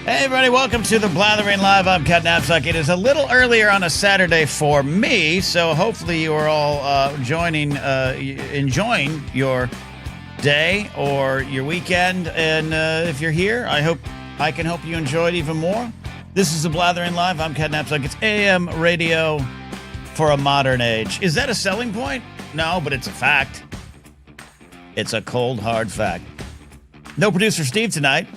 Hey everybody, welcome to the Blathering Live. I'm Cat Napzok. It is a little earlier on a Saturday for me, so hopefully you are all enjoying your day or your weekend. And if you're here, I hope I can help you enjoy it even more. This is the Blathering Live. I'm Cat Napzok. It's AM radio for a modern age. Is that a selling point? No, but it's a fact. It's a cold, hard fact. No producer Steve tonight.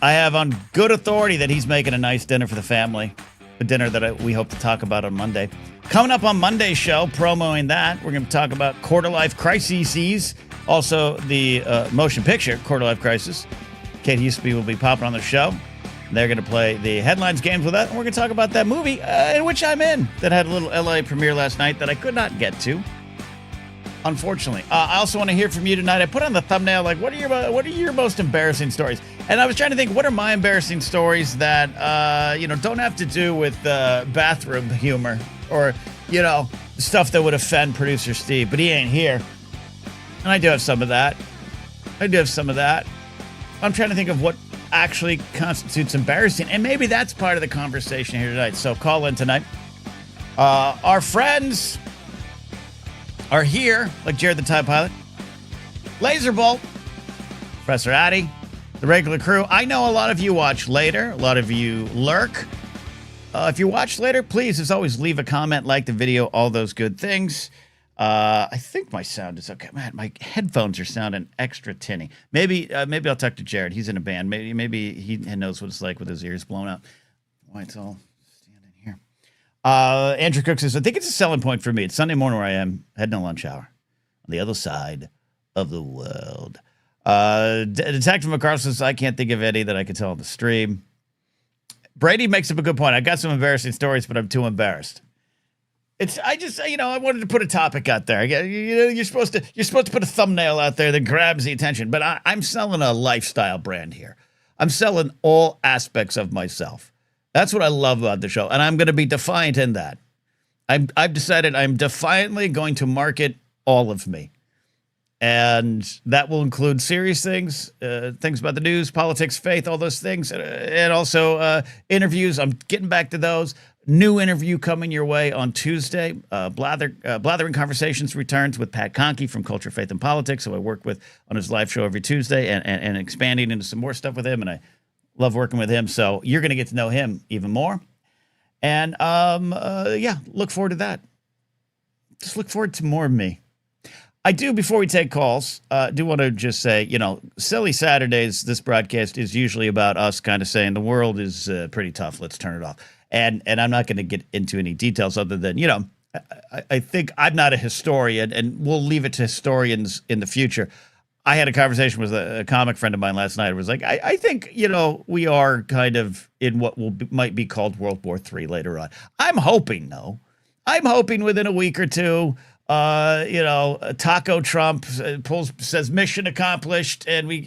I have on good authority that he's making a nice dinner for the family, a dinner that we hope to talk about on Monday. Coming up on Monday's show, promoting that, we're going to talk about quarter-life crises, also the motion picture, Quarter-Life Crisis. Kate Huseby will be popping on the show. They're going to play the headlines games with that, and we're going to talk about that movie in which I'm in that had a little LA premiere last night that I could not get to, unfortunately. I also want to hear from you tonight. I put on the thumbnail, like, what are your most embarrassing stories? And I was trying to think, what are my embarrassing stories that, don't have to do with bathroom humor or, stuff that would offend producer Steve, but he ain't here. And I do have some of that. I'm trying to think of what actually constitutes embarrassing, and maybe that's part of the conversation here tonight. So call in tonight. Our friends are here, like Jared the Tide Pilot, Laserbolt, Professor Addy, the regular crew. I know a lot of you watch later. A lot of you lurk. If you watch later, please, as always, leave a comment, like the video, all those good things. I think my sound is okay. Man, my headphones are sounding extra tinny. Maybe I'll talk to Jared. He's in a band. Maybe he knows what it's like with his ears blown out. Why it's all standing here. Andrew Cook says, I think it's a selling point for me. It's Sunday morning where I am, heading to lunch hour on the other side of the world. Detective McCarthy says, I can't think of any that I could tell on the stream. Brady makes up a good point. I got some embarrassing stories, but I'm too embarrassed. I wanted to put a topic out there. You're supposed to put a thumbnail out there that grabs the attention, but I'm selling a lifestyle brand here. I'm selling all aspects of myself. That's what I love about the show, and I'm going to be defiant in that. I've decided I'm defiantly going to market all of me. And that will include serious things, things about the news, politics, faith, all those things, and also interviews. I'm getting back to those. New interview coming your way on Tuesday. Blathering Conversations returns with Pat Conkey from Culture, Faith, and Politics, who I work with on his live show every Tuesday, and expanding into some more stuff with him, and I love working with him. So you're going to get to know him even more. And, look forward to that. Just look forward to more of me. I do, before we take calls, do want to just say, Silly Saturdays, this broadcast is usually about us kind of saying the world is pretty tough. Let's turn it off. And I'm not going to get into any details other than, I think I'm not a historian, and we'll leave it to historians in the future. I had a conversation with a comic friend of mine last night. It was like, I think, we are kind of in what might be called World War III later on. I'm hoping, though. I'm hoping within a week or two, Taco Trump says mission accomplished, and we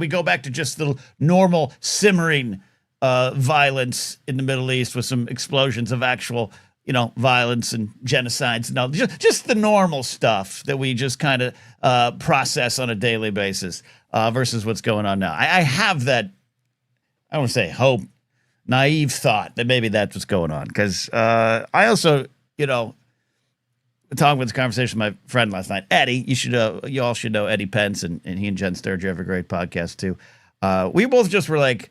go back to just the normal simmering violence in the Middle East with some explosions of actual, violence and genocides and all, just the normal stuff that we just kind of process on a daily basis versus what's going on now. I have that, I don't want to say hope, naive thought that maybe that's what's going on, because I also, talking with this conversation with my friend last night, Eddie. You all should know Eddie Pence, and he and Jen Sturgeon have a great podcast too. We both just were like,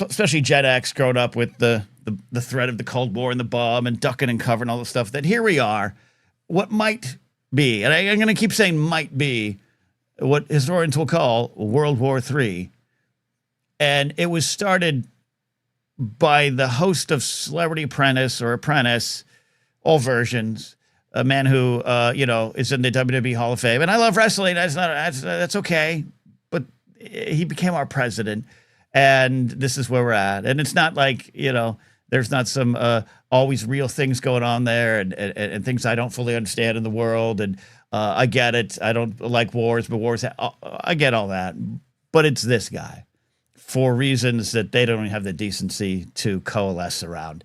especially Gen X, growing up with the threat of the Cold War and the bomb and ducking and covering all the stuff, that here we are, what might be, and I'm going to keep saying might be, what historians will call World War III. And it was started by the host of Celebrity Apprentice or Apprentice, all versions, a man who, is in the WWE Hall of Fame. And I love wrestling. That's okay. But he became our president. And this is where we're at. And it's not like, there's not some always real things going on there and things I don't fully understand in the world. And I get it. I don't like wars, but wars, I get all that. But it's this guy for reasons that they don't even have the decency to coalesce around.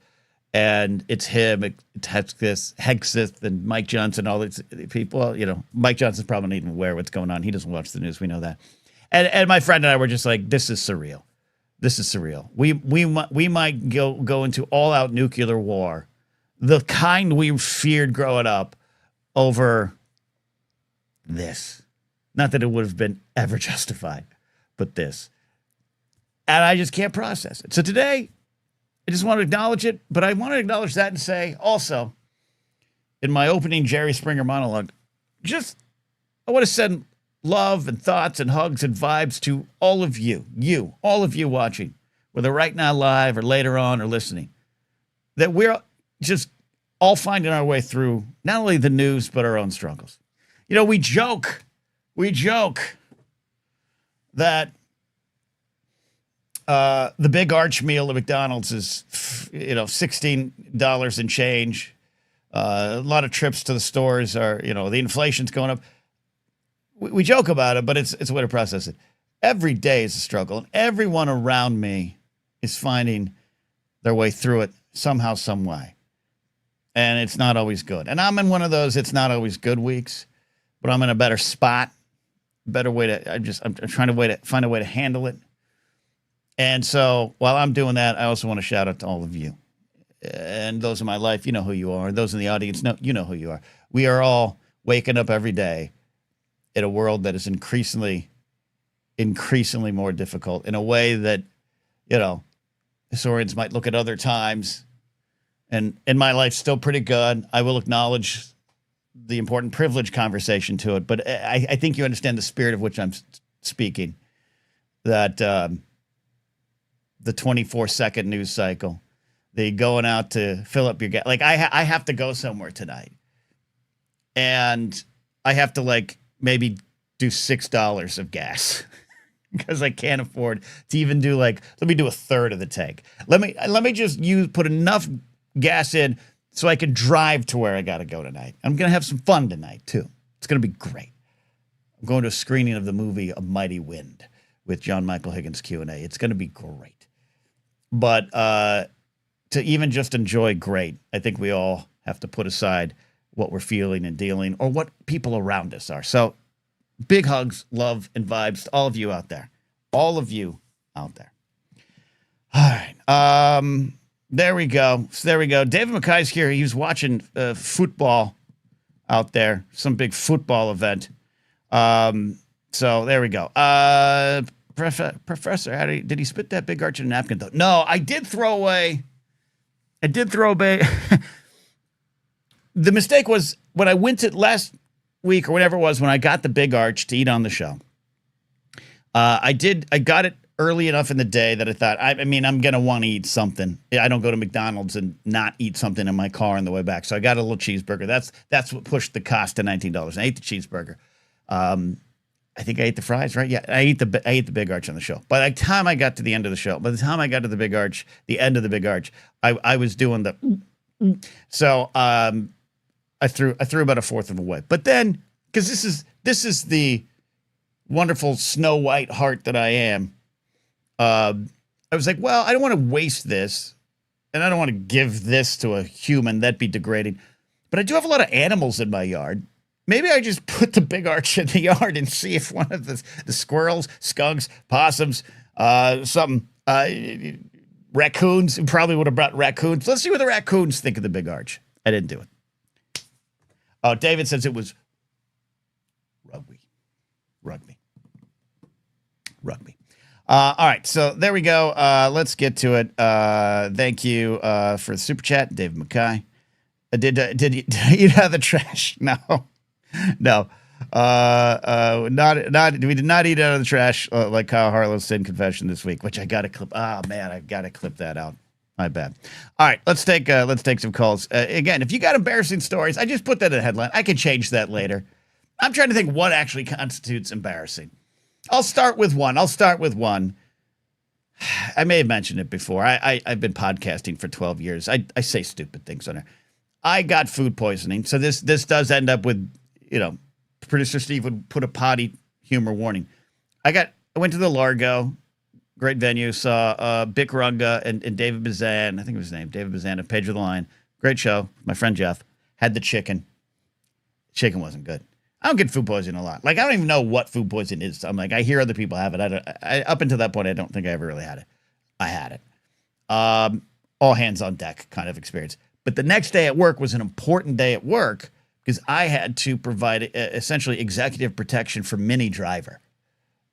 And it's him, it's Hexith, and Mike Johnson, all these people. Mike Johnson's probably not even aware what's going on. He doesn't watch the news. We know that. And my friend and I were just like, this is surreal. This is surreal. We might go into all-out nuclear war, the kind we feared growing up, over this. Not that it would have been ever justified, but this. And I just can't process it. So today, I just want to acknowledge it, but I want to acknowledge that and say also, in my opening Jerry Springer monologue, I want to send love and thoughts and hugs and vibes to all of all of you watching, whether right now live or later on or listening, that we're just all finding our way through not only the news, but our own struggles. You know, we joke that the big arch meal at McDonald's is, $16 and change. A lot of trips to the stores are, the inflation's going up. We joke about it, but it's a way to process it. Every day is a struggle, and everyone around me is finding their way through it somehow, some way. And it's not always good. And I'm in one of those it's not always good weeks, but I'm in a better spot, better way to, I'm trying to find a way to handle it. And so while I'm doing that, I also want to shout out to all of you. And those in my life, you know who you are. Those in the audience, you know who you are. We are all waking up every day in a world that is increasingly more difficult in a way that, historians might look at other times. And in my life, still pretty good. I will acknowledge the important privilege conversation to it. But I think you understand the spirit of which I'm speaking, that the 24-second news cycle, the going out to fill up your gas. Like, I have to go somewhere tonight. And I have to, maybe do $6 of gas because I can't afford to even do, let me do a third of the tank. Let me just put enough gas in so I can drive to where I got to go tonight. I'm going to have some fun tonight, too. It's going to be great. I'm going to a screening of the movie A Mighty Wind with John Michael Higgins Q&A. It's going to be great. But to even just enjoy great, I think we all have to put aside what we're feeling and dealing or what people around us are. So big hugs, love, and vibes to all of you out there. All of you out there. All right. There we go. David McKay's here. He was watching football out there, some big football event. So there we go. Professor, did he spit that big arch in a napkin, though? No, I did throw away. The mistake was when I went to last week or whatever it was when I got the big arch to eat on the show. I got it early enough in the day that I thought, I'm going to want to eat something. I don't go to McDonald's and not eat something in my car on the way back. So I got a little cheeseburger. That's what pushed the cost to $19. I ate the cheeseburger. I think I ate the fries, right? Yeah, I ate the big arch on the show. By the time I got to the end of the show, by the time I got to the big arch, the end of the big arch, I was doing the. So I threw about a fourth of away. But then, because this is the wonderful Snow White heart that I am, I was like, well, I don't want to waste this, and I don't want to give this to a human. That'd be degrading. But I do have a lot of animals in my yard. Maybe I just put the big arch in the yard and see if one of the squirrels, skunks, possums, raccoons, probably would have brought raccoons. Let's see what the raccoons think of the big arch. I didn't do it. Oh, David says it was rugby. All right, so there we go. Let's get to it. Thank you for the super chat, David McKay. Did you eat out of the trash? No. No, we did not eat out of the trash like Kyle Harlow's sin confession this week, which I got to clip. Oh man, I got to clip that out. My bad. All right, let's take some calls. Again, if you got embarrassing stories, I just put that in a headline. I can change that later. I'm trying to think what actually constitutes embarrassing. I'll start with one. I may have mentioned it before. I've been podcasting for 12 years. I say stupid things on there. I got food poisoning, so this does end up with. Producer Steve would put a potty humor warning. I went to the Largo, great venue, saw Bick Runga and David Bazan. I think it was his name, David Bazan of Page of the Line. Great show. My friend Jeff had the chicken. Chicken wasn't good. I don't get food poisoning a lot. Like, I don't even know what food poisoning is. I'm like, I hear other people have it. Up until that point, I don't think I ever really had it. I had it. All hands on deck kind of experience. But the next day at work was an important day at work because I had to provide essentially executive protection for Minnie Driver,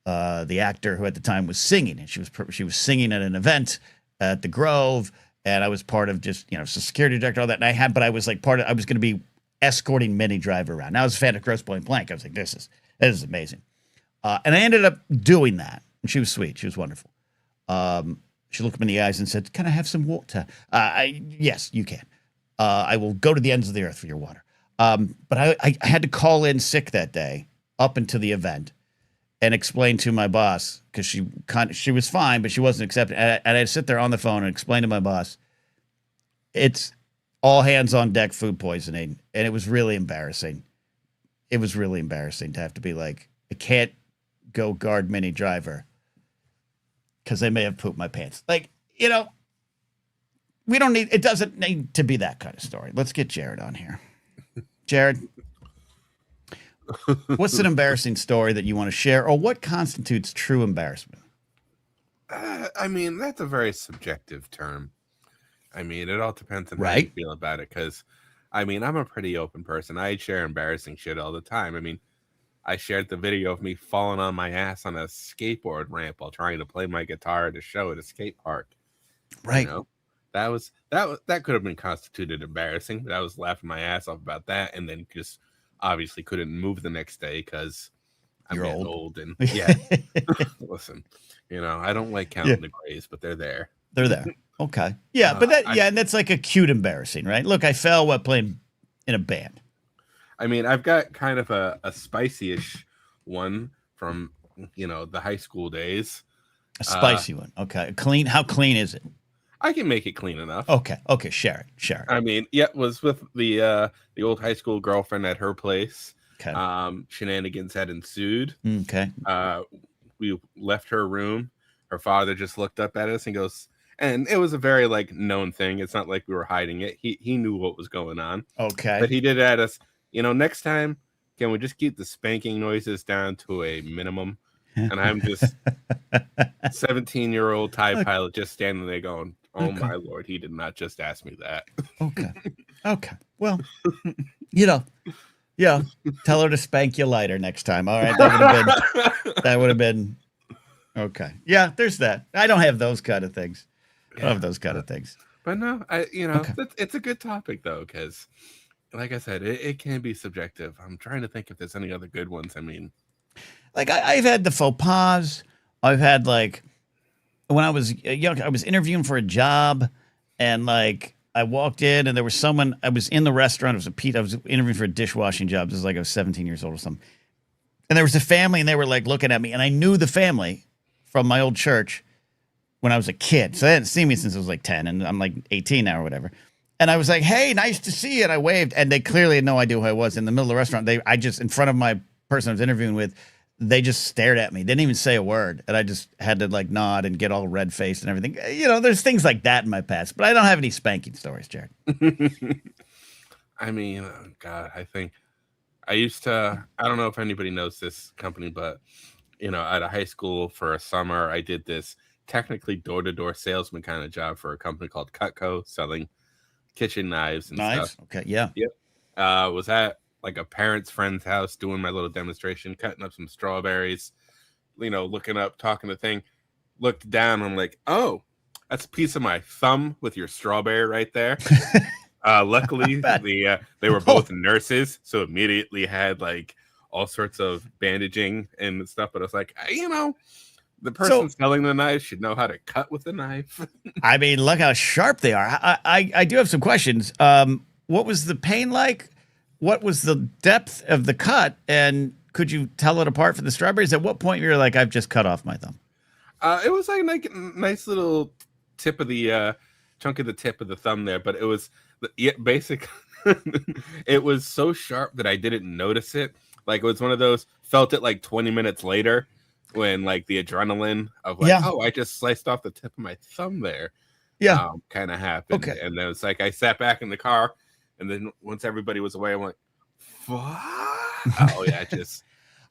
the actor who at the time was singing, and she was singing at an event at the Grove, and I was part of just security director, all that. And I was like I was going to be escorting Minnie Driver around. Now I was a fan of Grosse Point Blank. I was like, this is amazing, and I ended up doing that. And she was sweet. She was wonderful. She looked me in the eyes and said, "Can I have some water?" Yes, you can. I will go to the ends of the earth for your water. But I had to call in sick that day up until the event and explain to my boss because she was fine, but she wasn't accepting. And I had to sit there on the phone and explain to my boss, it's all hands on deck food poisoning. And it was really embarrassing. It was really embarrassing to have to be like, I can't go guard Minnie Driver because they may have pooped my pants. Like, it doesn't need to be that kind of story. Let's get Jared on here. Jared, what's an embarrassing story that you want to share, or what constitutes true embarrassment? I mean, that's a very subjective term. I mean, it all depends on how you feel about it. Because, I mean, I'm a pretty open person. I share embarrassing shit all the time. I mean, I shared the video of me falling on my ass on a skateboard ramp while trying to play my guitar at a show at a skate park. Right. That could have been constituted embarrassing, but I was laughing my ass off about that, and then just obviously couldn't move the next day because I'm old and listen, I don't like counting the grays, but they're there. They're there. Okay. Yeah, but and that's like a cute embarrassing, right? Look, I fell while playing in a band. I mean, I've got kind of a spicy-ish one from the high school days. A spicy one. Okay. Clean. How clean is it? I can make it clean enough. Okay. Share it. I mean, it was with the old high school girlfriend at her place. Okay. Shenanigans had ensued. Okay. We left her room. Her father just looked up at us and goes, and it was a very known thing. It's not like we were hiding it. He knew what was going on. Okay. But he did at us, next time, can we just keep the spanking noises down to a minimum? And I'm just 17-year-old Thai pilot just standing there going, oh my Lord, he did not just ask me that. Okay. Well, tell her to spank you lighter next time. All right. That would have been okay. Yeah, there's that. I don't have those kind of things. I don't have those kind of things. But no, it's a good topic though, because like I said, it can be subjective. I'm trying to think if there's any other good ones. I mean, like I've had the faux pas. I've had when I was young, I was interviewing for a job, and I walked in, and there was someone. I was in the restaurant. It was I was interviewing for a dishwashing job. This was I was 17 years old or something. And there was a family, and they were looking at me, and I knew the family from my old church when I was a kid. So they hadn't seen me since I was 10, and I'm 18 now or whatever. And I was like, "Hey, nice to see you." And I waved, and they clearly had no idea who I was. In the middle of the restaurant, I just in front of my person I was interviewing with. They just stared at me. Didn't even say a word. And I just had to nod and get all red faced and everything. There's things like that in my past, but I don't have any spanking stories, Jared. I mean, God, I think I used to, I don't know if anybody knows this company, but, at a high school for a summer, I did this technically door-to-door salesman kind of job for a company called Cutco, selling kitchen knives and stuff. Okay. Yeah. Yep. Was at a parent's friend's house doing my little demonstration, cutting up some strawberries, looking up, talking to thing, looked down. I'm like, oh, that's a piece of my thumb with your strawberry right there. Luckily, they were both nurses, so immediately had all sorts of bandaging and stuff. But I was like, the person selling the knife should know how to cut with a knife. I mean, look how sharp they are. I do have some questions. What was the pain like? What was the depth of the cut? And could you tell it apart from the strawberries? At what point you were like, I've just cut off my thumb? It was a nice little tip of the chunk of the tip of the thumb there, but it was basic. It was so sharp that I didn't notice it. It was one of those, felt it 20 minutes later when the adrenaline of oh, I just sliced off the tip of my thumb there. Yeah. Kind of happened. Okay. And then it's I sat back in the car, and then once everybody was away, I'm like, fuck. Oh yeah, just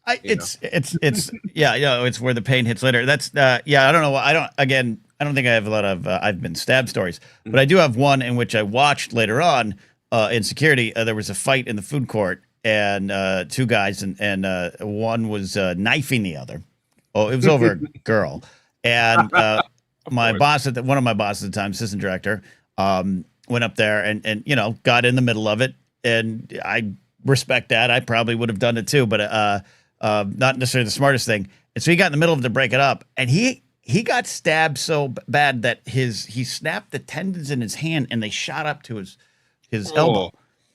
you know. It's yeah, it's where the pain hits later. That's yeah, I don't know. I don't think I have a lot of I've been stabbed stories, but I do have one in which I watched later on in security. There was a fight in the food court, and two guys, and one was knifing the other. Oh, it was over a girl, and my course. boss one of my bosses at the time, assistant director, went up there and got in the middle of it, and I respect that. I probably would have done it too, but not necessarily the smartest thing. And so he got in the middle of it to break it up, and he got stabbed so bad that he snapped the tendons in his hand, and they shot up to his elbow.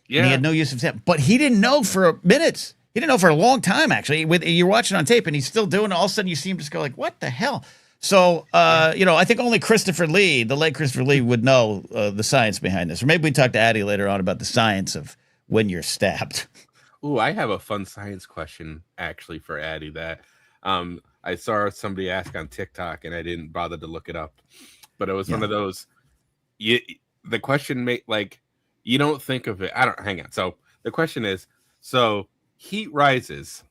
Yeah, And he had no use of that, but he didn't know for minutes. He didn't know for a long time, actually. You're watching on tape, and he's still doing it. All of a sudden, you see him just go like, "What the hell?" So, I think only Christopher Lee, the late Christopher Lee, would know the science behind this. Or maybe we talk to Addie later on about the science of when you're stabbed. Ooh, I have a fun science question actually for Addie that I saw somebody ask on TikTok, and I didn't bother to look it up. But it was one of those. The question you don't think of it. I don't. Hang on. So the question is, so heat rises.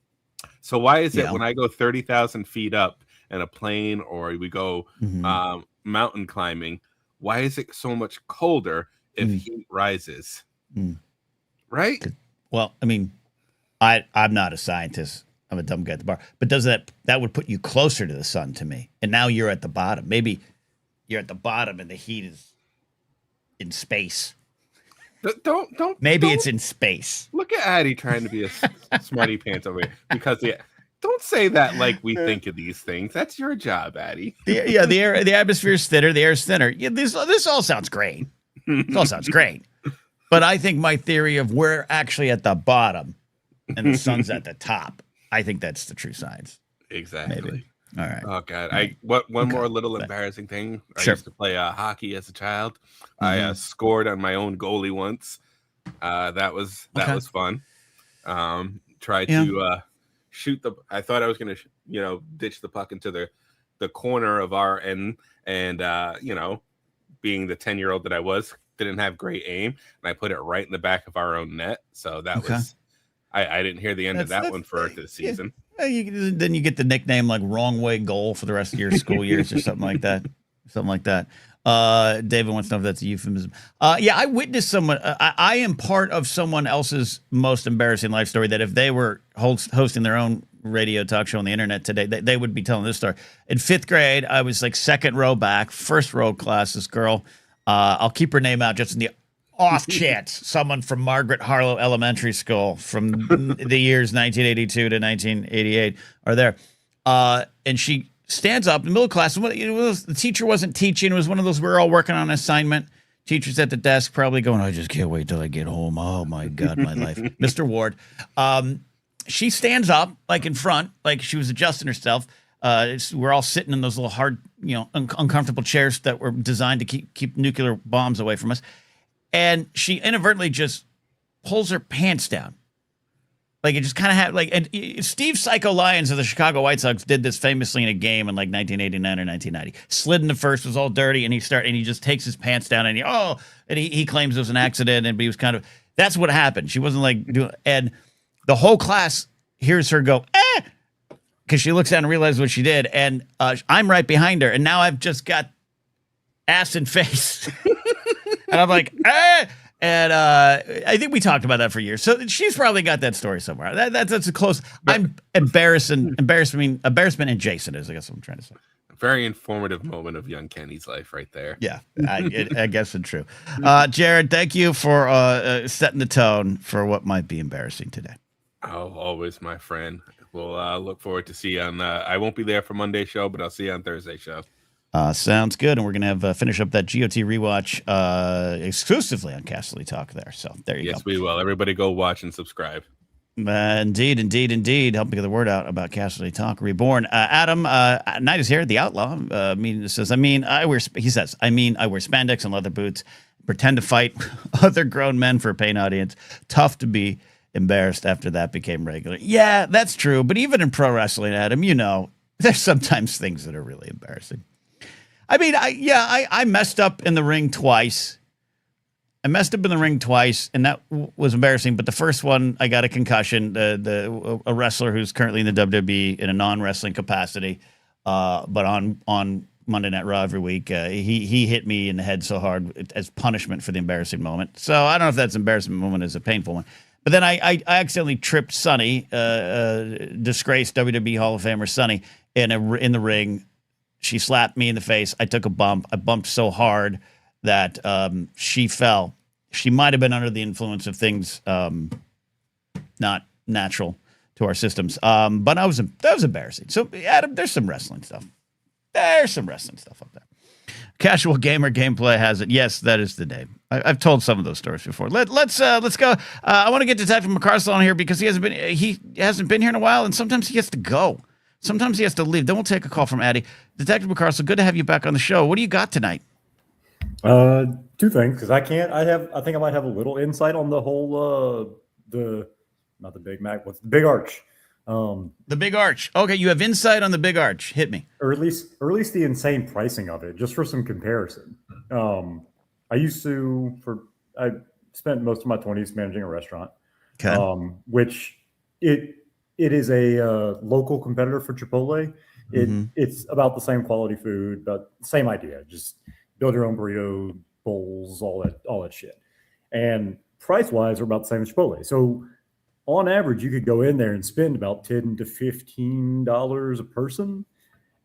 So why is it when I go 30,000 feet up in a plane, or we go mountain climbing, why is it so much colder if heat rises? Right? Well, I mean, I'm not a scientist. I'm a dumb guy at the bar. But that would put you closer to the sun to me. And now you're at the bottom. Maybe you're at the bottom and the heat is in space. Maybe it's in space. Look at Addie trying to be a smarty pants over here. Because don't say that like we think of these things. That's your job, Addie. The atmosphere is thinner. The air is thinner. Yeah, this all sounds great. This all sounds great. But I think my theory of we're actually at the bottom and the sun's at the top, I think that's the true science. Exactly. Maybe. All right. Oh God. One more little embarrassing thing. I used to play hockey as a child. I scored on my own goalie once. That was fun. Tried to shoot I thought I was gonna ditch the puck into the corner of our end, and being the 10-year-old that I was, didn't have great aim, and I put it right in the back of our own net. So that was I didn't hear the end of that one for the season. Then you get the nickname like wrong way goal for the rest of your school years or something like that. David wants to know if that's a euphemism. I witnessed someone. I am part of someone else's most embarrassing life story that if they were hosting their own radio talk show on the internet today, they would be telling this story. In 5th grade, I was like second row back, first row class. This girl, I'll keep her name out just in the off chance someone from Margaret Harlow Elementary School from the years 1982 to 1988 are there. And she stands up in the middle of class. The teacher wasn't teaching. It was one of those, we're all working on an assignment. Teacher's at the desk probably going, I just can't wait till I get home. Oh, my God, my life. Mr. Ward. She stands up, like in front, like she was adjusting herself. We're all sitting in those little hard, uncomfortable chairs that were designed to keep nuclear bombs away from us. And she inadvertently just pulls her pants down. Like it just kind of had and Steve Psycho Lyons of the Chicago White Sox did this famously in a game in like 1989 or 1990. Slid into first, was all dirty, and he just takes his pants down and he claims it was an accident, and he was kind of, that's what happened. She wasn't like doing, and the whole class hears her go, because she looks down and realizes what she did, and I'm right behind her, and now I've just got ass and face. And I'm like, And I think we talked about that for years. So she's probably got that story somewhere. That's a close. I'm embarrassment adjacent is, I guess what I'm trying to say. Very informative moment of young Kenny's life right there. Yeah, I guess it's true. Jared, thank you for setting the tone for what might be embarrassing today. Oh, always, my friend. We'll look forward to see you on. I won't be there for Monday's show, but I'll see you on Thursday's show. Sounds good, and we're gonna have finish up that GOT rewatch exclusively on Castle Talk there. So there you go. Yes, we will. Everybody, go watch and subscribe. Indeed. Helping get the word out about Castle Talk Reborn. Adam Knight is here. The Outlaw says, I wear spandex and leather boots, pretend to fight other grown men for a paying audience. Tough to be embarrassed after that became regular. Yeah, that's true. But even in pro wrestling, Adam, there's sometimes things that are really embarrassing. I messed up in the ring twice. I messed up in the ring twice, and that was embarrassing. But the first one, I got a concussion. A wrestler who's currently in the WWE in a non-wrestling capacity, but on Monday Night Raw every week, he hit me in the head so hard as punishment for the embarrassing moment. So I don't know if that's embarrassing moment is a painful one. But then I accidentally tripped Sunny, disgraced WWE Hall of Famer Sunny, in the ring. She slapped me in the face. I took a bump. I bumped so hard that she fell. She might have been under the influence of things not natural to our systems. But that was embarrassing. So, Adam, there's some wrestling stuff. There's some wrestling stuff up there. Casual Gamer Gameplay has it. Yes, that is the name. I've told some of those stories before. Let's go. I want to get Detective McCarcel on here because he hasn't been here in a while, and sometimes he has to go. Sometimes he has to leave. Then we'll take a call from Addie. Detective McCarcel, good to have you back on the show. What do you got tonight? Two things, because I think I might have a little insight on the whole not the Big Mac, what's the Big Arch. The Big Arch. Okay, you have insight on the Big Arch. Hit me. Or at least the insane pricing of it, just for some comparison. I spent most of my 20s managing a restaurant. Okay. Which it is a local competitor for Chipotle. It's about the same quality food, but same idea. Just build your own burrito bowls, all that shit. And price-wise, are about the same as Chipotle. So on average, you could go in there and spend about $10 to $15 a person.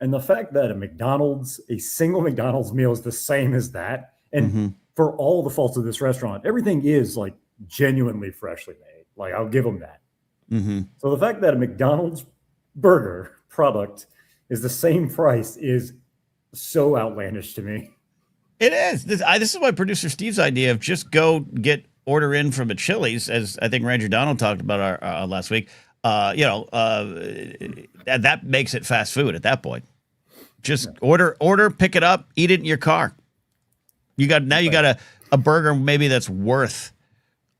And the fact that a single McDonald's meal is the same as that, and for all the faults of this restaurant, everything is like genuinely freshly made. Like, I'll give them that. So the fact that a McDonald's burger product is the same price is so outlandish to me. It is. This is why producer Steve's idea of just go order in from a Chili's, as I think Ranger Donald talked about our last week. That makes it fast food at that point. Just order, pick it up, eat it in your car. You got a burger maybe that's worth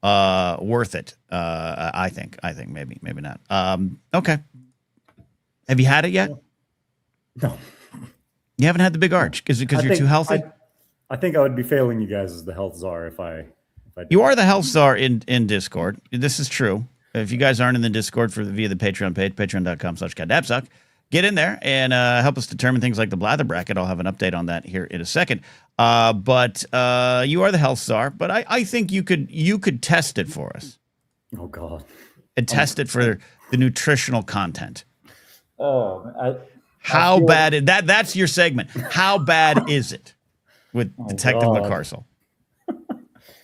it. I think maybe not. Okay. Have you had it yet? No. You haven't had the Big Arch because you're too healthy. I think I would be failing you guys as the health czar if I You are the health czar in Discord. This is true. If you guys aren't in the Discord via the Patreon page, patreon.com/Napzok, get in there and help us determine things like the Blather bracket. I'll have an update on that here in a second. But you are the health czar. But I think you could test it for us. Oh God! And test it for the nutritional content. Oh, how bad that's your segment. How bad is it with Detective McCarcel?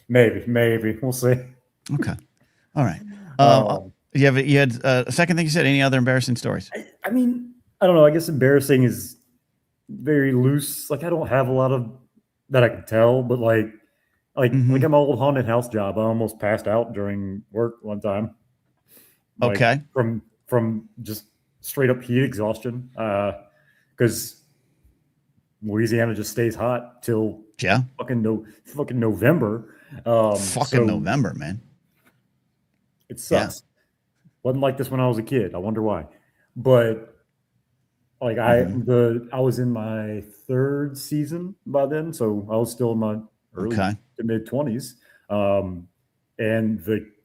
Maybe we'll see. Okay, all right. You had a second thing you said. Any other embarrassing stories? I mean, I don't know. I guess embarrassing is very loose. Like, I don't have a lot of that I can tell, but like at my old haunted house job, I almost passed out during work one time. Okay. From just straight up heat exhaustion, because Louisiana just stays hot till fucking November. November, man. It sucks. Wasn't like this when I was a kid. I wonder why. But like I was in my third season by then, so I was still in my early to mid 20s. And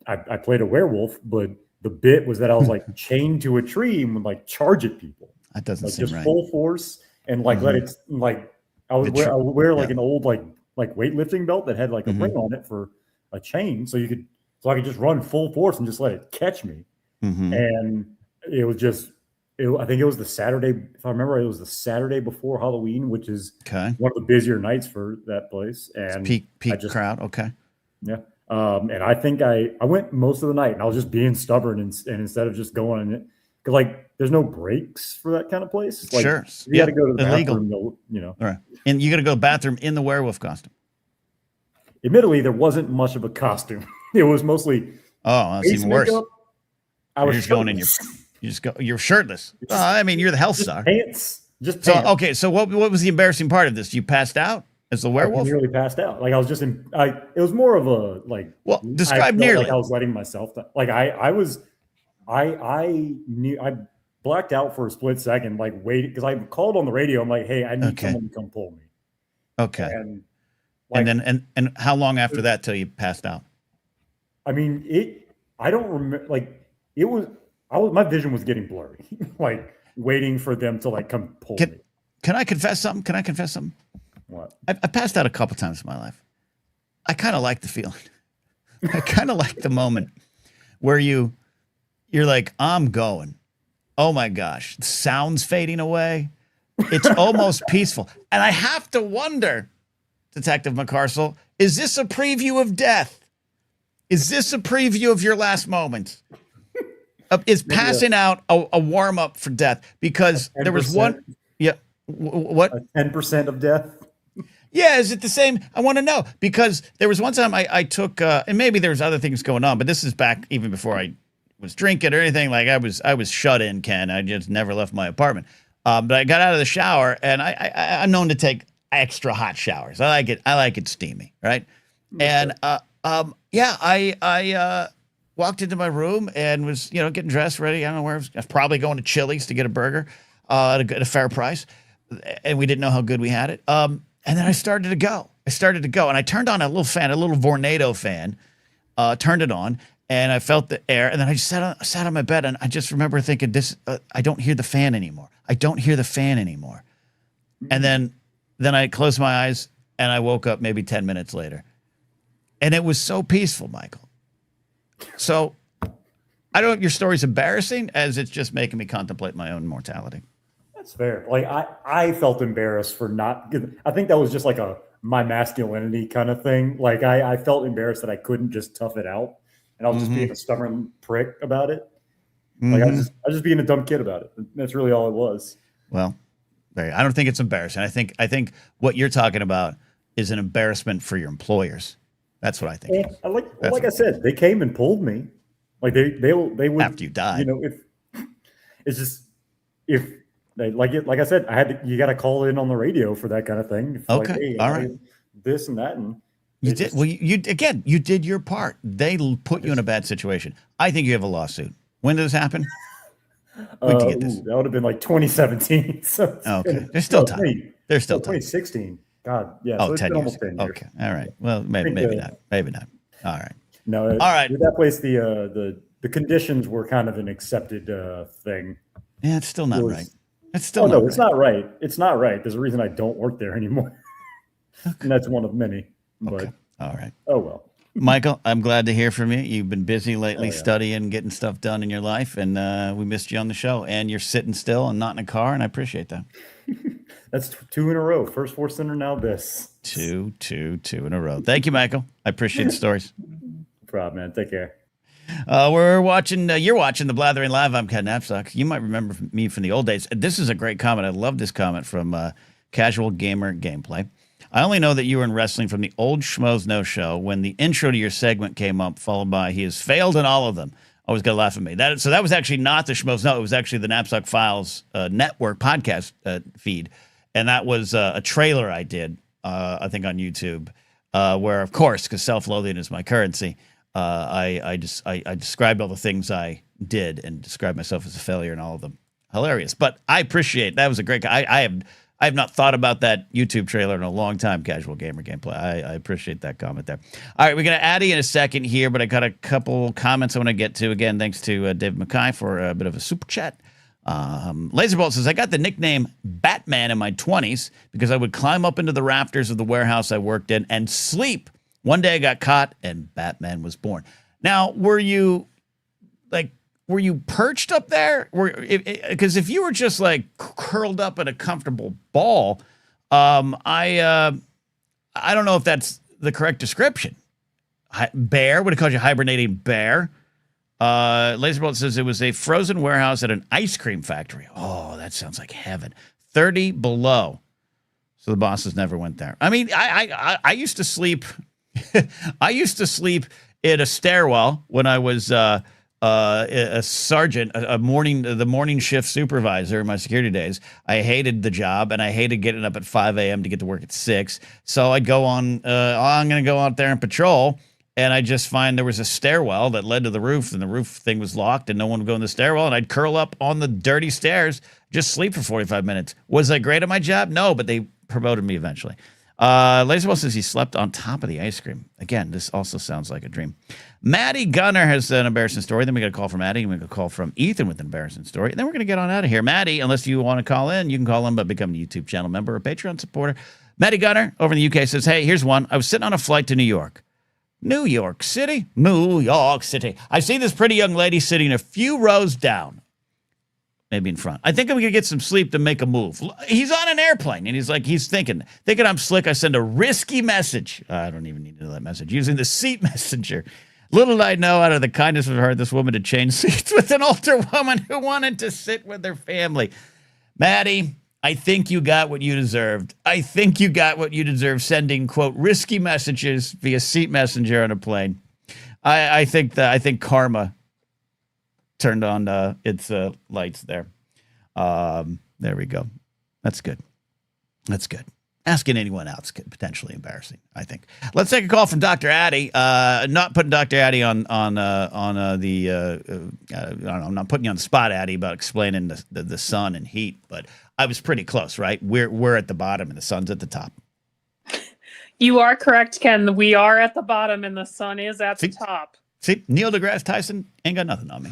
I played a werewolf, but the bit was that I was like chained to a tree and would like charge at people. That doesn't like seem just right. Full force and like let it like I would wear like an old like weightlifting belt that had like a ring on it for a chain, so I could just run full force and just let it catch me. And it was just I think it was the Saturday, if I remember, it was the Saturday before Halloween, which is one of the busier nights for that place. And peak crowd. Okay. Yeah. And I think I went most of the night, and I was just being stubborn, and instead of just going in it, because like there's no breaks for that kind of place. Like, sure. You got to go to the bathroom, you know. All right. And you got to go to the bathroom in the werewolf costume. Admittedly, there wasn't much of a costume. It was mostly that's even worse. I was just going in you're shirtless. I mean, you're the health star. Pants. Just pants. Okay, so what was the embarrassing part of this? You passed out as the werewolf? I nearly passed out. Like I was just it was more of a like. Well, describe nearly. Like I was letting myself. Like I blacked out for a split second. Like waiting because I called on the radio. I'm like, hey, I need someone to come pull me. Okay. Like, and how long after that till you passed out? I mean, I don't remember. Like, my vision was getting blurry. Like, waiting for them to like come pull me. Can I confess something? Can I confess something? What? I passed out a couple times in my life. I kind of like the feeling. I kind of like the moment where you're like, I'm going. Oh my gosh, the sound's fading away. It's almost peaceful. And I have to wonder, Detective McCarcel, is this a preview of death? Is this a preview of your last moments? Is passing out a warm-up for death? Because there was one... Yeah. What? 10% of death? Yeah, is it the same? I want to know. Because there was one time I took... and maybe there's other things going on, but this is back even before I was drinking or anything. Like, I was shut in, Ken. I just never left my apartment. But I got out of the shower, and I'm known to take extra hot showers. I like it steamy, right? And I walked into my room and was getting dressed, ready. I don't know where I was probably going to Chili's to get a burger at a fair price, and we didn't know how good we had it. And then I started to go, and I turned on a little Vornado fan, turned it on. And I felt the air, and then I just sat on my bed, and I just remember thinking, "This, I don't hear the fan anymore. I don't hear the fan anymore." And then I closed my eyes, and I woke up maybe 10 minutes later, and it was so peaceful, Michael. So I don't know if your story's embarrassing, as it's just making me contemplate my own mortality. That's fair. Like, I felt embarrassed for not. I think that was just like my masculinity kind of thing. Like, I felt embarrassed that I couldn't just tough it out. And I was just being a stubborn prick about it. Like, I was just being a dumb kid about it. That's really all it was. Well, I don't think it's embarrassing. I think what you're talking about is an embarrassment for your employers. That's what I think. Like I said, they came and pulled me. Like, they would, after you died. If like I said, you got to call in on the radio for that kind of thing. Okay, like, hey, all right. This and that, and you did. Well, you did your part. They put you in a bad situation. I think you have a lawsuit. When did this happen? When did you get this? That would have been like 2017. So okay, there's still time. There's still time. 2016. God, yeah. Oh, so it's 10 been years. Almost 10 years. Okay, all right. Well, maybe not. Maybe not. All right. No. All right. With that place, the conditions were kind of an accepted thing. Yeah, it's still not right. It's still not no, right. it's not right. It's not right. There's a reason I don't work there anymore. Okay. And that's one of many. But okay. All right. Oh, well. Michael, I'm glad to hear from you. You've been busy lately studying, getting stuff done in your life, and we missed you on the show. And you're sitting still and not in a car, and I appreciate that. That's 2 in a row. First Force Center, now this. Two in a row. Thank you, Michael. I appreciate the stories. No problem, man. Take care. We're watching. You're watching the Blathering Live. I'm Ken Napzok. You might remember me from the old days. This is a great comment. I love this comment from Casual Gamer Gameplay. I only know that you were in wrestling from the old Schmoes No Show when the intro to your segment came up, followed by "He has failed in all of them." Always got to laugh at me. So that was actually not the Schmoes No. It was actually the Napzok Files network podcast feed, and that was a trailer I did, I think, on YouTube, where, of course, because self-loathing is my currency. I described all the things I did and described myself as a failure in all of them. Hilarious. But I appreciate that was a great. I have not thought about that YouTube trailer in a long time, Casual Gamer Gameplay. I appreciate that comment there. All right, we're going to Addy in a second here, but I got a couple comments I want to get to. Again, thanks to Dave Mackay for a bit of a super chat. Laserbolt says, I got the nickname Batman in my 20s because I would climb up into the rafters of the warehouse I worked in and sleep. One day I got caught and Batman was born. Now, were you perched up there? Because if you were just like curled up in a comfortable ball, I don't know if that's the correct description. Bear, would have called you hibernating bear. Laserbolt says it was a frozen warehouse at an ice cream factory. Oh, that sounds like heaven. 30 below. So the bosses never went there. I mean, I used to sleep. I used to sleep in a stairwell when I was a sergeant, the morning shift supervisor in my security days. I hated the job and I hated getting up at 5 a.m. to get to work at 6. So I'd go on, I'm going to go out there and patrol. And I just find there was a stairwell that led to the roof, and the roof thing was locked, and no one would go in the stairwell. And I'd curl up on the dirty stairs, just sleep for 45 minutes. Was I great at my job? No, but they promoted me eventually. Laserwell says he slept on top of the ice cream. Again, this also sounds like a dream. Maddie Gunner has an embarrassing story. Then we got a call from Maddie, and we got a call from Ethan with an embarrassing story. And then we're going to get on out of here. Maddie, unless you want to call in, you can call in by becoming a YouTube channel member or Patreon supporter. Maddie Gunner over in the UK says, hey, here's one. I was sitting on a flight to New York. New York City. New York City. I see this pretty young lady sitting a few rows down. Maybe in front. I think I'm going to get some sleep to make a move. He's on an airplane, and he's thinking I'm slick. I send a risky message. I don't even need to know that message. Using the seat messenger. Little did I know, out of the kindness of her heart, this woman had changed seats with an older woman who wanted to sit with her family. Maddie, I think you got what you deserved. I think you got what you deserve, sending, quote, risky messages via seat messenger on a plane. I think karma turned on its lights there. There we go. That's good. That's good. Asking anyone else could potentially embarrassing, I think. Let's take a call from Dr. Addy. Not putting Dr. Addy on the I don't know, I'm not putting you on the spot, Addy, about explaining the sun and heat, but I was pretty close, right? We're at the bottom and the sun's at the top. You are correct, Ken. We are at the bottom and the sun is at the top. See, Neil deGrasse Tyson ain't got nothing on me.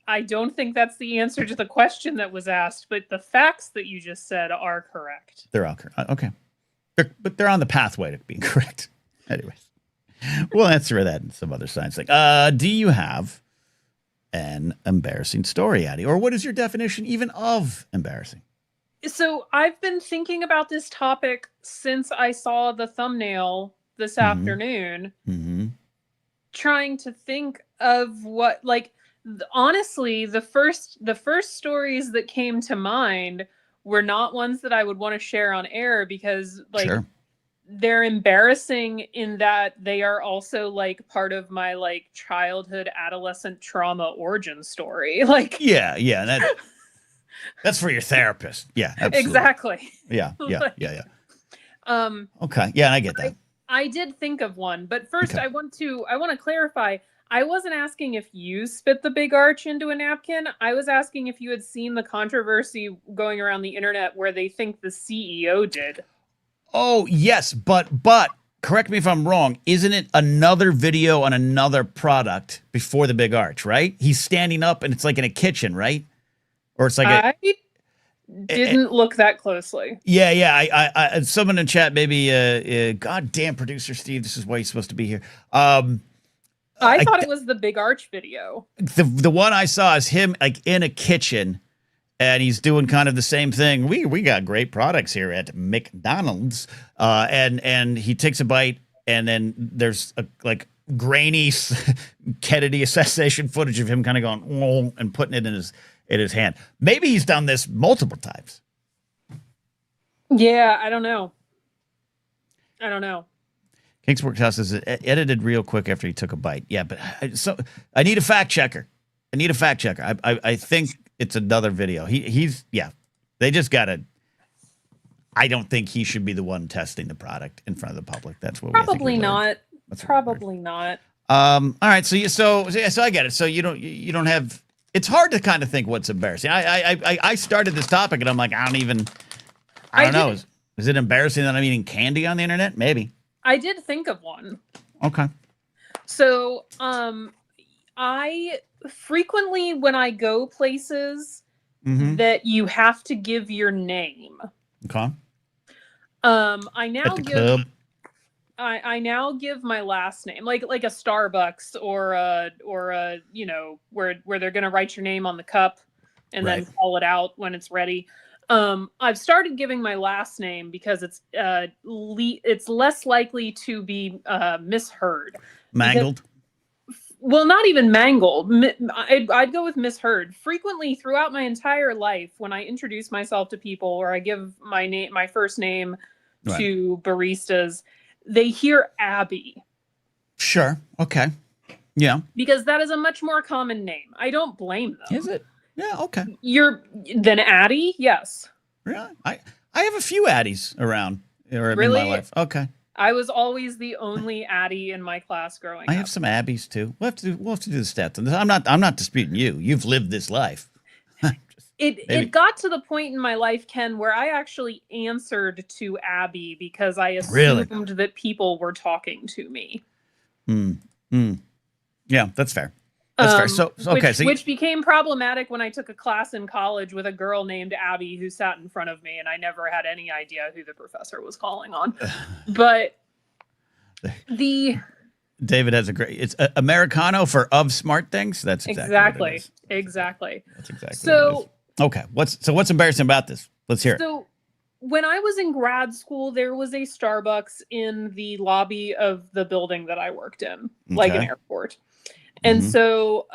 I don't think that's the answer to the question that was asked, but the facts that you just said are correct. They're all correct. Okay. But they're on the pathway to being correct. Anyways, we'll answer that in some other science thing. Do you have an embarrassing story, Addie? Or what is your definition even of embarrassing? So I've been thinking about this topic since I saw the thumbnail this afternoon, trying to think of what, like, honestly, the first stories that came to mind were not ones that I would want to share on air because, like, they're embarrassing in that they are also, like, part of my, like, childhood adolescent trauma origin story. Like, yeah, that's for your therapist. Yeah, absolutely. Exactly. Yeah. Okay, yeah, and I get that. I did think of one, but first I want to clarify. I wasn't asking if you spit the big arch into a napkin. I was asking if you had seen the controversy going around the internet where they think the CEO did. Oh, yes, but correct me if I'm wrong. Isn't it another video on another product before the big arch, right? He's standing up and it's like in a kitchen, right? Or it's like I didn't look that closely. Yeah. I someone in chat, maybe goddamn producer Steve, this is why you're supposed to be here. I thought it was the big arch video. The one I saw is him like in a kitchen, and he's doing kind of the same thing. We got great products here at McDonald's, and he takes a bite, and then there's a like grainy Kennedy assassination footage of him kind of going oh, and putting it in his hand. Maybe he's done this multiple times. Yeah, I don't know. Kingsworks House is edited real quick after he took a bite. Yeah, but I need a fact checker. I think it's another video. He's they just gotta. I don't think he should be the one testing the product in front of the public. That's what probably not. Probably not. All right. So I get it. So you don't have. It's hard to kind of think what's embarrassing. I started this topic and I'm like I don't know. Is it embarrassing that I'm eating candy on the internet? Maybe. I did think of one. Okay. So, I frequently, when I go places that you have to give your name. Okay. I now give my last name, like a Starbucks or a where they're gonna write your name on the cup and then call it out when it's ready. I've started giving my last name because it's less likely to be misheard. Mangled? Well, not even mangled. I'd go with misheard. Frequently throughout my entire life, when I introduce myself to people or I give my first name to baristas, they hear Abby. Sure. Okay. Yeah. Because that is a much more common name. I don't blame them. Is it? Yeah, okay. Then Addie? Yes. Really? I have a few Addies around in my life. Okay. I was always the only Addie in my class growing up. I have some Abbies too. We'll have to do the stats on this. I'm not disputing you. You've lived this life. It got to the point in my life, Ken, where I actually answered to Abby because I assumed that people were talking to me. Yeah, that's fair. That's fair. So okay, which became problematic when I took a class in college with a girl named Abby who sat in front of me, and I never had any idea who the professor was calling on. But David has a great. It's Americano for of smart things. That's exactly what it is. Exactly. That's exactly. So what it is. Okay, what's embarrassing about this? Let's hear it. So when I was in grad school, there was a Starbucks in the lobby of the building that I worked in, like an airport. And so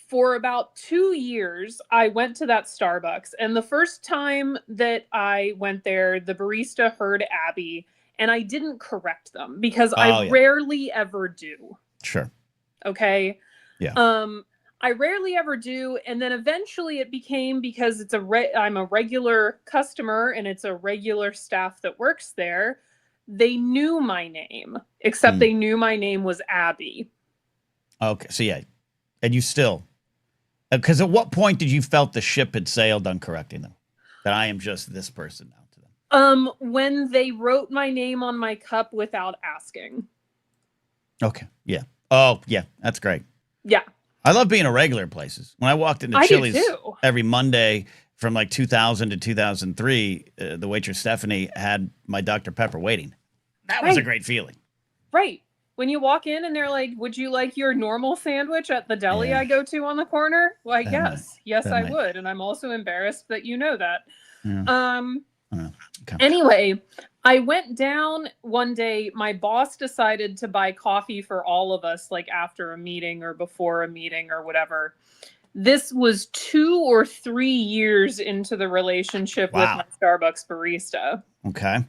for about 2 years, I went to that Starbucks. And the first time that I went there, the barista heard Abby, and I didn't correct them because I rarely ever do. Sure. Okay. Yeah. I rarely ever do. And then eventually it became, because I'm a regular customer and it's a regular staff that works there, they knew my name, except they knew my name was Abby. Okay. So yeah. And you still, because at what point did you felt the ship had sailed on correcting them? That I am just this person now to them? When they wrote my name on my cup without asking. Okay. Yeah. Oh yeah. That's great. Yeah. I love being a regular in places. When I walked into Chili's every Monday from like 2000 to 2003, the waitress Stephanie had my Dr. Pepper waiting. That was a great feeling. Right. When you walk in and they're like, would you like your normal sandwich at the deli I go to on the corner? Why, yes, I would. And I'm also embarrassed that you know that. Yeah. Okay. Anyway, I went down one day. My boss decided to buy coffee for all of us, like after a meeting or before a meeting or whatever. This was 2 or 3 years into the relationship with my Starbucks barista. Okay.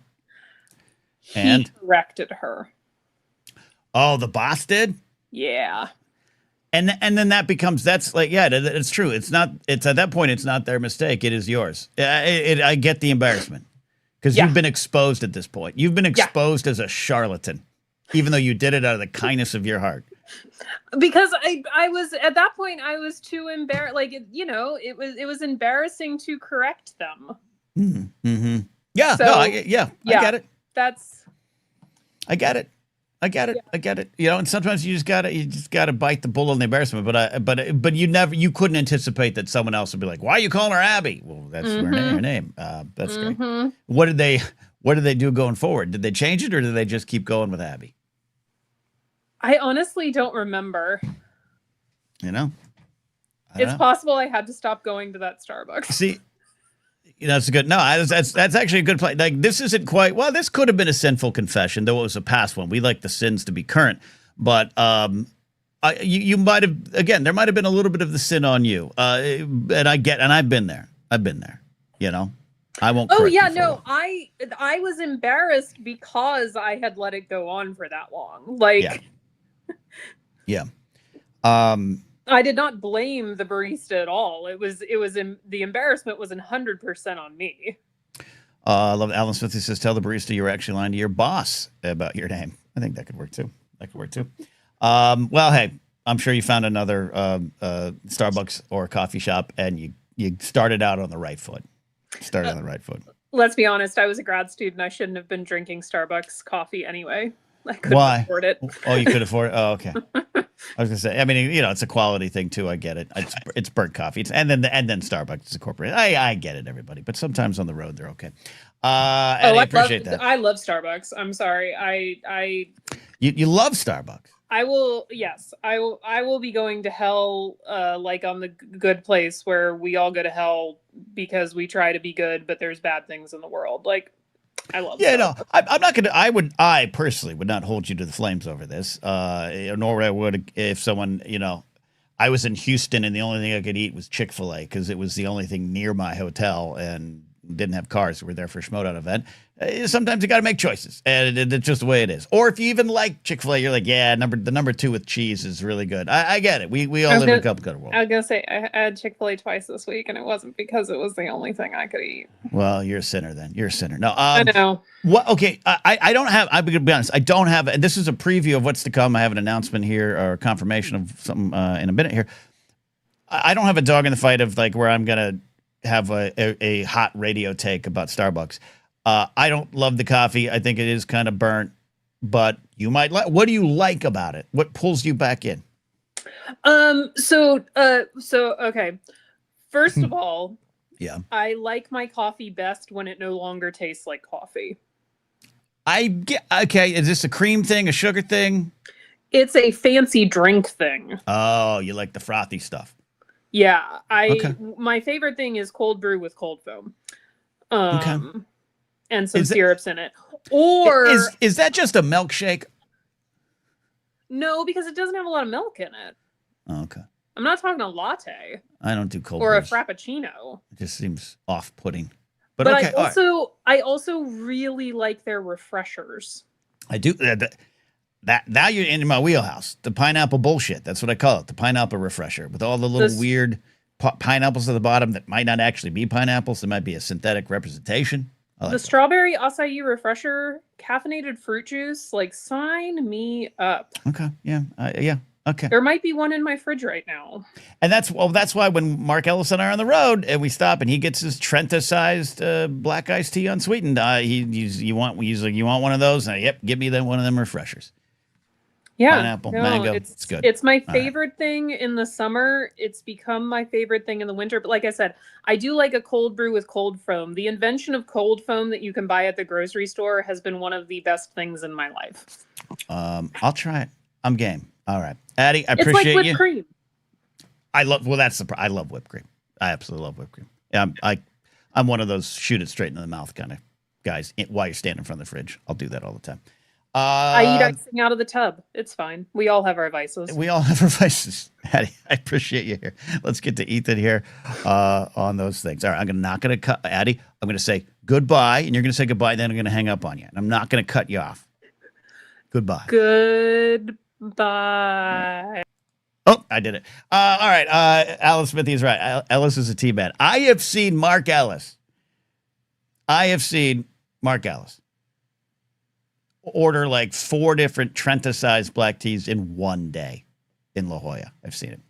He corrected her. Oh, the boss did? Yeah. And then that becomes, that's like, yeah, it's true. It's at that point, it's not their mistake. It is yours. I get the embarrassment because you've been exposed at this point. You've been exposed as a charlatan, even though you did it out of the kindness of your heart. Because I was, at that point, I was too embarrassed. Like, it was embarrassing to correct them. Mm-hmm. Yeah. So, I get it. I get it. I get it. And sometimes you just gotta bite the bullet on the embarrassment. But you couldn't anticipate that someone else would be like, "Why are you calling her Abby?" Well, that's her name. That's great. What did they do going forward? Did they change it or did they just keep going with Abby? I honestly don't remember. It's possible I had to stop going to that Starbucks. See. That's a good. No, that's actually a good play. Like this isn't quite. Well, this could have been a sinful confession, though it was a past one. We like the sins to be current, but you might have. Again, there might have been a little bit of the sin on you. And I've been there. I won't. Oh yeah, no. I was embarrassed because I had let it go on for that long. Like. Yeah. I did not blame the barista at all. The embarrassment was 100% on me. I love Alan Smith who says, tell the barista you were actually lying to your boss about your name. I think that could work too. Well, hey, I'm sure you found another Starbucks or coffee shop and you started out on the right foot. Let's be honest. I was a grad student. I shouldn't have been drinking Starbucks coffee anyway. I couldn't afford it. Oh, you could afford it? Oh, okay. I was gonna say. I mean, it's a quality thing too. I get it. It's burnt coffee. And then Starbucks is a corporate. I get it, everybody. But sometimes on the road they're okay. And I appreciate that. I love Starbucks. I'm sorry. You love Starbucks. I will. Yes, I will. I will be going to hell, like on the Good Place, where we all go to hell because we try to be good, but there's bad things in the world. Like. I love that. No, I'm not going to, I personally would not hold you to the flames over this, nor I would if someone, I was in Houston and the only thing I could eat was Chick-fil-A because it was the only thing near my hotel and didn't have cars. So we're there for a Schmodown event. Sometimes you got to make choices and it's just the way it is. Or if you even like Chick-fil-A, you're like, yeah, the number 2 with cheese is really good. I get it. We all live in a complicated world. I was going to say, I had Chick-fil-A twice this week and it wasn't because it was the only thing I could eat. Well, you're a sinner then. You're a sinner. No, I know. What? Okay. I don't have, I'm going to be honest. I don't have, and this is a preview of what's to come. I have an announcement here or confirmation of something in a minute here. I don't have a dog in the fight of like where I'm going to have a hot radio take about Starbucks. I don't love the coffee. I think it is kind of burnt, but you might like. What do you like about it? What pulls you back in? So okay. First of all, yeah, I like my coffee best when it no longer tastes like coffee. Okay. Is this a cream thing, a sugar thing? It's a fancy drink thing. Oh, you like the frothy stuff. Yeah, my favorite thing is cold brew with cold foam. And some syrups in it. Or is that just a milkshake? No, because it doesn't have a lot of milk in it. Okay. I'm not talking a latte. I don't do cold or brews. a frappuccino. It just seems off-putting. But okay, I also really like their refreshers. I do that now you're in my wheelhouse. The pineapple bullshit. That's what I call it. The pineapple refresher with all the little weird pineapples at the bottom that might not actually be pineapples. There might be a synthetic representation. Like the strawberry acai refresher, caffeinated fruit juice, like sign me up. Okay. Yeah. Okay. There might be one in my fridge right now. And that's why when Mark Ellis and I are on the road and we stop and he gets his Trenta-sized black iced tea unsweetened, you want one of those? And yep, give me one of them refreshers. Yeah, pineapple, mango. It's good. It's my favorite thing in the summer. It's become my favorite thing in the winter. But like I said, I do like a cold brew with cold foam. The invention of cold foam that you can buy at the grocery store has been one of the best things in my life. I'll try it. I'm game. All right, Addie, I It's appreciate like whipped you. cream. I love whipped cream. I absolutely love whipped cream. Yeah, I'm one of those shoot it straight in the mouth kind of guys. While you're standing in front of the fridge, I'll do that all the time. I eat icing out of the tub. It's fine. We all have our vices. We all have our vices. Addie, I appreciate you here. Let's get to Ethan here on those things. All right, I'm not going to cut Addie. I'm going to say goodbye, and you're going to say goodbye. Then I'm going to hang up on you, and I'm not going to cut you off. Goodbye. Goodbye. Oh, I did it. All right. Alice Smithy is right. Ellis is a T-man. I have seen Mark Ellis order like 4 different Trenta-sized black teas in one day in La Jolla. I've seen it.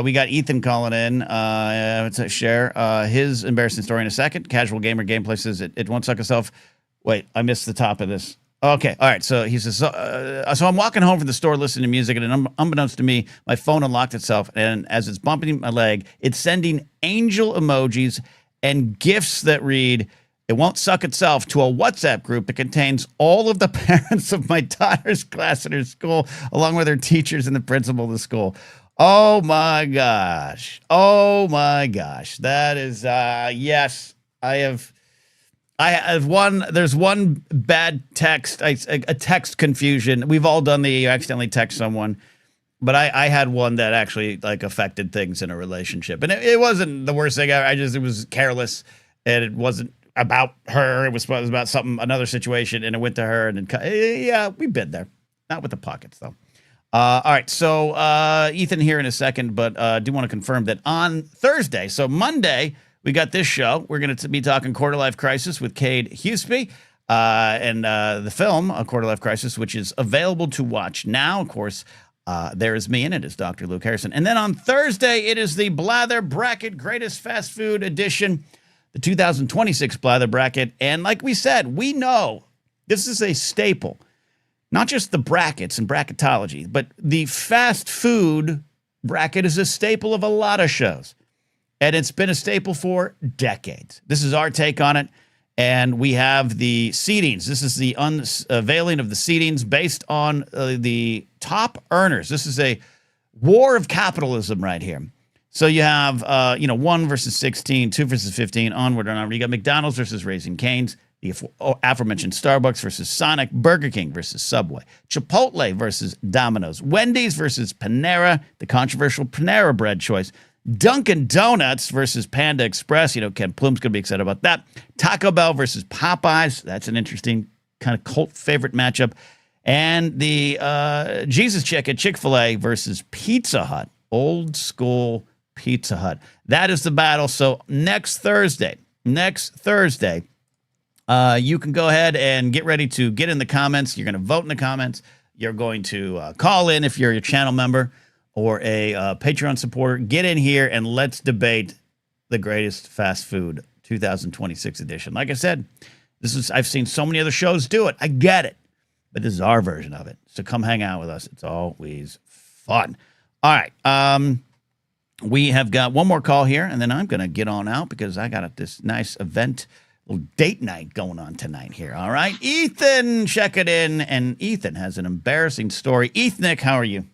We got Ethan calling in. Let's share his embarrassing story in a second. Casual gamer gameplay says it won't suck itself. Wait, I missed the top of this. Okay, all right. So he says, so I'm walking home from the store listening to music, and unbeknownst to me, my phone unlocked itself, and as it's bumping my leg, it's sending angel emojis and GIFs that read, "It won't suck itself," to a WhatsApp group that contains all of the parents of my daughter's class at her school, along with her teachers and the principal of the school. Oh my gosh. That is, yes, I have one. There's one bad text, a text confusion. We've all done you accidentally text someone, but I had one that actually like affected things in a relationship, and it wasn't the worst thing ever. It was careless, and it wasn't about her. It was about another situation, and it went to her, and then yeah, we've been there. Not with the pockets though. All right, so Ethan here in a second, but I do want to confirm that on Thursday, so Monday, we got this show. We're going to be talking Quarter Life Crisis with Cade Huseby and the film A Quarter Life Crisis, which is available to watch now. Of course, there is me in it as Dr. Luke Harrison. And then on Thursday, it is the Blather Bracket Greatest Fast Food Edition, the 2026 Blather Bracket. And like we said, we know this is a staple, not just the brackets and bracketology, but the fast food bracket is a staple of a lot of shows. And it's been a staple for decades. This is our take on it. And we have the seedings. This is the unveiling of the seedings based on the top earners. This is a war of capitalism right here. So you have, 1 versus 16, 2 versus 15, onward and onward. You got McDonald's versus Raising Cane's, the aforementioned Starbucks versus Sonic, Burger King versus Subway, Chipotle versus Domino's, Wendy's versus Panera, the controversial Panera bread choice, Dunkin' Donuts versus Panda Express. Ken Plume's going to be excited about that. Taco Bell versus Popeyes. That's an interesting kind of cult favorite matchup. And the Jesus Chicken, Chick-fil-A versus Pizza Hut. Old school Pizza Hut. That is the battle. So next Thursday, you can go ahead and get ready to get in the comments. You're going to vote in the comments. You're going to call in if you're a channel member or a Patreon supporter. Get in here and let's debate the greatest fast food 2026 edition. Like I said, I've seen so many other shows do it. I get it. But this is our version of it. So come hang out with us. It's always fun. All right. We have got one more call here, and then I'm going to get on out because I got this nice event, little date night going on tonight here. All right. Ethan, check it in. And Ethan has an embarrassing story. Ethnic, how are you?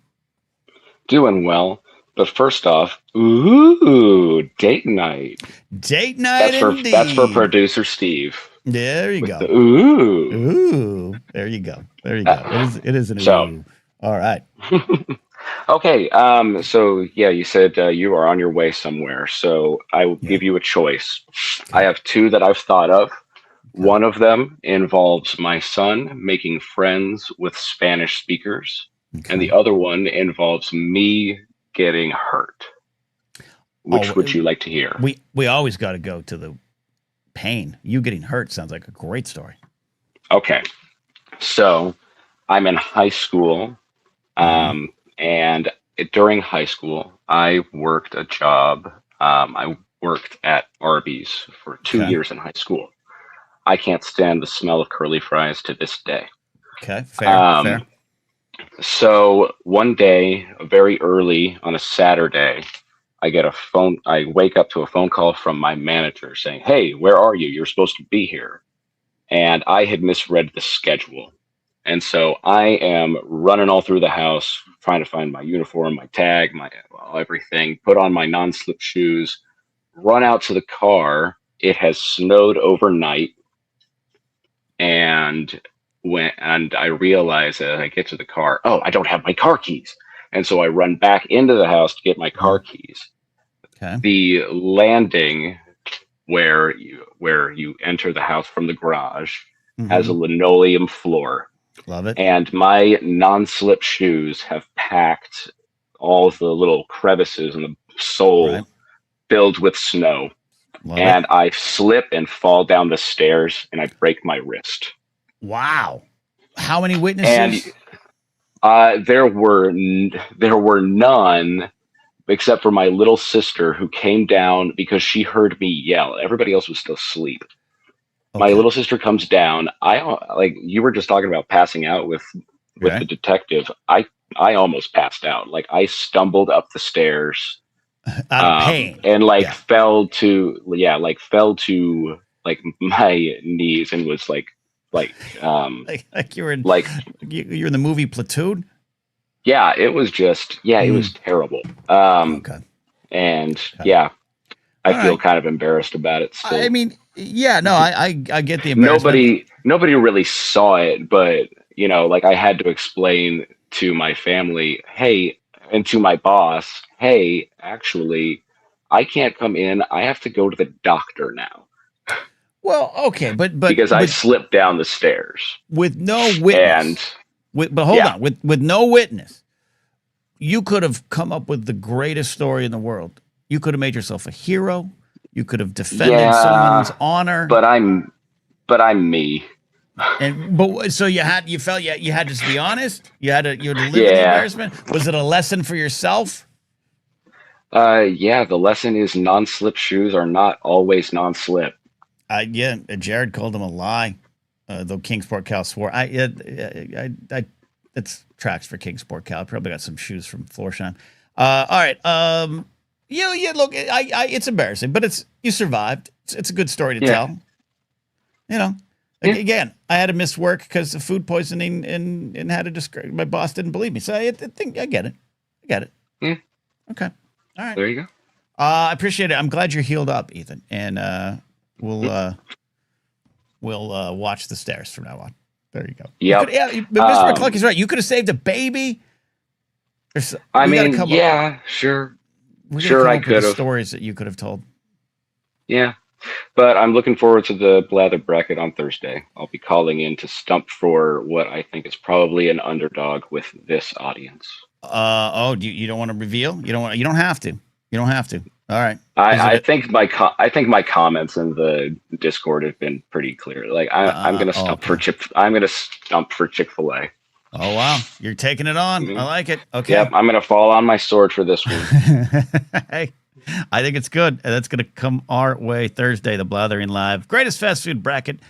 Doing well. But first off, ooh, date night. Date night indeed. That's for producer Steve. There you go. Ooh. Ooh. There you go. There you go. It is an ooh. All right. Okay. So yeah, you said you are on your way somewhere. So I will give you a choice. Okay. I have two that I've thought of. Okay. One of them involves my son making friends with Spanish speakers. Okay. And the other one involves me getting hurt. Which would you like to hear? We always got to go to the pain. You getting hurt sounds like a great story. Okay. So I'm in high school. And during high school, I worked a job. I worked at Arby's for 2 years in high school. I can't stand the smell of curly fries to this day. Okay, fair. So one day, very early on a Saturday, I wake up to a phone call from my manager saying, "Hey, where are you? You're supposed to be here." And I had misread the schedule. And so I am running all through the house, trying to find my uniform, my tag, everything, put on my non-slip shoes, run out to the car. It has snowed overnight. And I realize as I get to the car, I don't have my car keys. And so I run back into the house to get my car keys. Okay. The landing where you enter the house from the garage has a linoleum floor. Love it. And my non-slip shoes have packed all the little crevices in the sole filled with snow. And I slip and fall down the stairs and I break my wrist. Wow. How many witnesses? And there were none except for my little sister who came down because she heard me yell. Everybody else was still asleep. Okay. My little sister comes down. Like you were just talking about passing out with the detective. I almost passed out. Like I stumbled up the stairs out of pain and fell to my knees and was like you were in you're in the movie Platoon. Yeah, it was just it was terrible. And I feel kind of embarrassed about it still. I mean, I get the embarrassment. Nobody really saw it, but I had to explain to my family, hey, and to my boss, hey, actually, I can't come in. I have to go to the doctor now. Well, okay, but because I slipped down the stairs with no witness. But hold on, with no witness, you could have come up with the greatest story in the world. You could have made yourself a hero. You could have defended someone's honor. But I'm me. So you had to just be honest. You had to live in the embarrassment. Was it a lesson for yourself? The lesson is non-slip shoes are not always non-slip. Jared called him a lie. Though Kingsport Cal swore. It's tracks for Kingsport Cal. Probably got some shoes from Florsheim. All right. Look, it's embarrassing, but you survived. It's a good story to tell. Again, I had to miss work because of food poisoning and had to describe. My boss didn't believe me, so I get it. Yeah. Okay. All right. There you go. I appreciate it. I'm glad you're healed up, Ethan, and we'll watch the stairs from now on. There you go. Yep. But Mr. McClucky's right. You could have saved a baby. Sure. Sure, I could have. Stories that you could have told. Yeah. But I'm looking forward to the Blather bracket on Thursday. I'll be calling in to stump for what I think is probably an underdog with this audience. You don't want to reveal? You don't have to. You don't have to. All right. I think my comments in the Discord have been pretty clear. Like I'm going to stump for Chick-fil-A. Oh wow, you're taking it on. I like it. Okay. Yep, I'm going to fall on my sword for this one. Hey, I think it's good. And that's going to come our way Thursday, the Blathering Live. Greatest fast food bracket,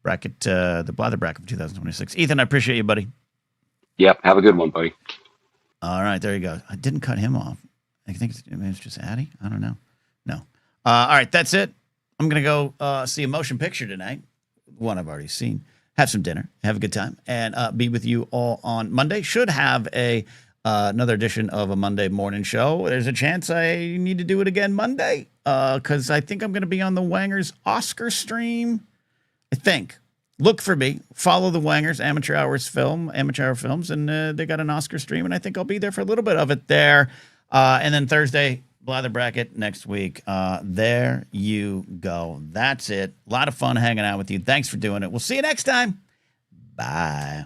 the Blather bracket of 2026. Ethan, I appreciate you, buddy. Yep. Have a good one, buddy. All right, there you go. I didn't cut him off. I think it's just Addy. I don't know. No. All right, that's it. I'm going to go see a motion picture tonight. One I've already seen. Have some dinner. Have a good time. And be with you all on Monday. Should have another edition of a Monday morning show. There's a chance I need to do it again Monday because I think I'm going to be on the Wangers Oscar stream. I think. Look for me. Follow the Wangers Amateur Hour Films, and they got an Oscar stream, and I think I'll be there for a little bit of it there. And then Thursday, Blather Bracket next week. There you go. That's it. A lot of fun hanging out with you. Thanks for doing it. We'll see you next time. Bye.